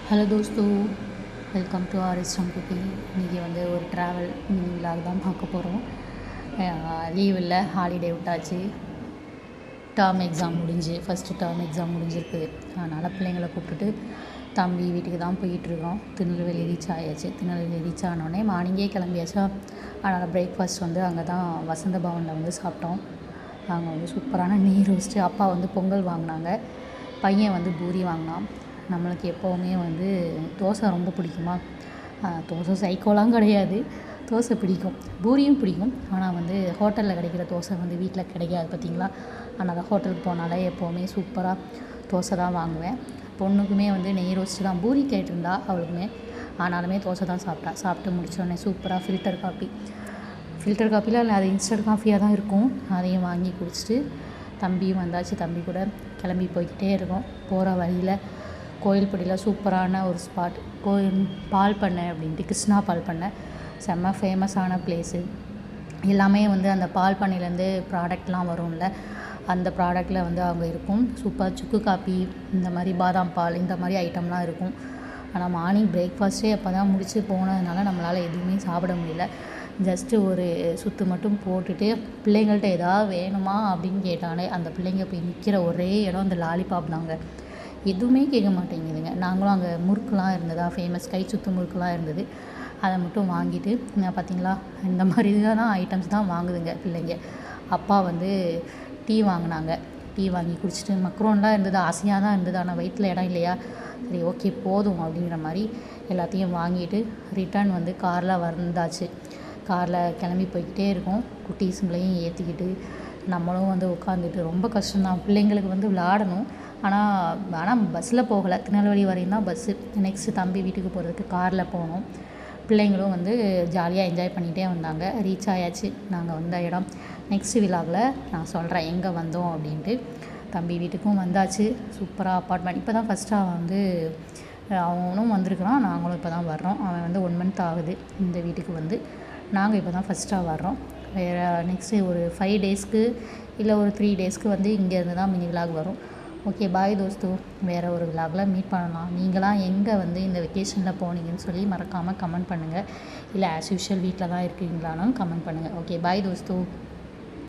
Hello தோஸ்தோ, welcome to ஆர்எஸ்டம் cooking. இன்றைக்கி வந்து ஒரு ட்ராவல் மினி விலாக் தான் பார்க்க போகிறோம். லீவ் இல்லை, ஹாலிடே விட்டாச்சு. Term exam first term exam முடிஞ்சிருக்குது. அதனால் பிள்ளைங்களை கூப்பிட்டுட்டு தம்பி வீட்டுக்கு தான் போயிட்டுருக்கோம். திருநெல்வேலி ரீச் ஆயாச்சு. திருநெல்வேலி ரீச் ஆனோடனே மார்னிங்கே கிளம்பியாச்சா. அதனால் பிரேக்ஃபாஸ்ட் வந்து அங்கே தான் வசந்த பவனில் வந்து சாப்பிட்டோம். அங்கே வந்து சூப்பரான நெய் ரோஸ்ட்டு. அப்பா வந்து பொங்கல் வாங்கினாங்க, பையன் வந்து பூரி வாங்கினான். நம்மளுக்கு எப்போவுமே வந்து தோசை ரொம்ப பிடிக்குமா. தோசை சைக்கோலாம் கிடையாது, தோசை பிடிக்கும், பூரியும் பிடிக்கும். ஆனால் வந்து ஹோட்டலில் கிடைக்கிற தோசை வந்து வீட்டில் கிடைக்காது பார்த்திங்களா. அதனால் ஹோட்டலுக்கு போனாலே எப்போவுமே சூப்பராக தோசை தான் வாங்குவேன். பொண்ணுக்குமே வந்து நெய் ரோஸ்ட்டு தான், பூரி கேட்டிருந்தா அவளுக்குமே. ஆனாலுமே தோசை தான் சாப்பிட்டு முடித்தோடனே சூப்பராக ஃபில்டர் காப்பியில் இல்லை, அது இன்ஸ்டன்ட் காஃபியாக தான் இருக்கும். அதையும் வாங்கி குடிச்சிட்டு தம்பியும் வந்தாச்சு. தம்பி கூட கிளம்பி போய்கிட்டே இருக்கோம். போகிற வழியில் கோயில்பட்டியில் சூப்பரான ஒரு ஸ்பாட், பால் பண்ணை அப்படின்ட்டு, கிருஷ்ணா பால் பண்ணை. செம்ம ஃபேமஸான பிளேஸு. எல்லாமே வந்து அந்த பால் பண்ணையிலேருந்து ப்ராடக்ட்லாம் வரும்ல, அந்த ப்ராடக்டில் வந்து அவங்க இருக்கும். சூப்பர் சுக்கு காப்பி, இந்த மாதிரி பாதாம் பால், இந்த மாதிரி ஐட்டம்லாம் இருக்கும். ஆனால் மார்னிங் பிரேக்ஃபாஸ்ட்டே அப்போ தான் முடிச்சு போனதுனால நம்மளால் எதுவுமே சாப்பிட முடியல. ஜஸ்ட்டு ஒரு சுற்று மட்டும் போட்டுட்டு பிள்ளைங்கள்ட்ட எதாவது வேணுமா அப்படின்னு கேட்டாலே அந்த பிள்ளைங்க போய் நிற்கிற ஒரே இடம் அந்த லாலிபாப் தாங்க. எதுவுமே கேட்க மாட்டேங்குதுங்க. நாங்களும் அங்கே முறுக்குலாம் இருந்ததா, ஃபேமஸ் கை சுத்து முறுக்குலாம் இருந்தது. அதை மட்டும் வாங்கிட்டு பார்த்திங்களா, இந்த மாதிரி தான் ஐட்டம்ஸ் தான் வாங்குதுங்க பிள்ளைங்க. அப்பா வந்து டீ வாங்கினாங்க. டீ வாங்கி குடிச்சிட்டு மக்ரோன்லாம் இருந்தது, ஆசையாக தான் இருந்தது. ஆனால் வயிற்றில் இடம் இல்லையா, சரி ஓகே போதும் அப்படிங்கிற மாதிரி எல்லாத்தையும் வாங்கிட்டு ரிட்டர்ன் வந்து காரில் வந்தாச்சு. காரில் கிளம்பி போய்கிட்டே இருக்கோம். குட்டீஸுங்களையும் ஏற்றிக்கிட்டு நம்மளும் வந்து உட்காந்துட்டு, ரொம்ப கஷ்டம்தான் பிள்ளைங்களுக்கு வந்து விளையாடணும். ஆனால் பஸ்ஸில் போகலை, திருநெல்வேலி வரையும் தான் பஸ்ஸு. நெக்ஸ்ட்டு தம்பி வீட்டுக்கு போகிறதுக்கு காரில் போனோம். பிள்ளைங்களும் வந்து ஜாலியாக என்ஜாய் பண்ணிகிட்டே வந்தாங்க. ரீச் ஆயாச்சு நாங்கள் வந்த இடம். நெக்ஸ்ட் விலாகில் நான் சொல்கிறேன் எங்கே வந்தோம் அப்படின்ட்டு. தம்பி வீட்டுக்கும் வந்தாச்சு. சூப்பராக அப்பார்ட்மெண்ட். இப்போ தான் ஃபஸ்ட்டு அவன் வந்து அவனும் வந்திருக்கிறான், நாங்களும் இப்போ தான் வர்றோம். அவன் வந்து 1 மந்த் ஆகுது இந்த வீட்டுக்கு வந்து. நாங்கள் இப்போ தான் ஃபஸ்ட்டாக வர்றோம். வேறு நெக்ஸ்ட்டு ஒரு 5 டேஸ்க்கு இல்லை ஒரு 3 டேஸ்க்கு வந்து இங்கேருந்து தான் மினி விலாக் வரும். ஓகே பாய் தோஸ்தோ, வேறு ஒரு விலாகில் மீட் பண்ணலாம். நீங்களாம் எங்கே வந்து இந்த வெக்கேஷனில் போனீங்கன்னு சொல்லி மறக்காமல் கமெண்ட் பண்ணுங்கள். இல்லை ஆஸ் யூஷுவல் வீட்டில் தான் இருக்கீங்களானாலும் கமெண்ட் பண்ணுங்கள். Okay bye தோஸ்தோ.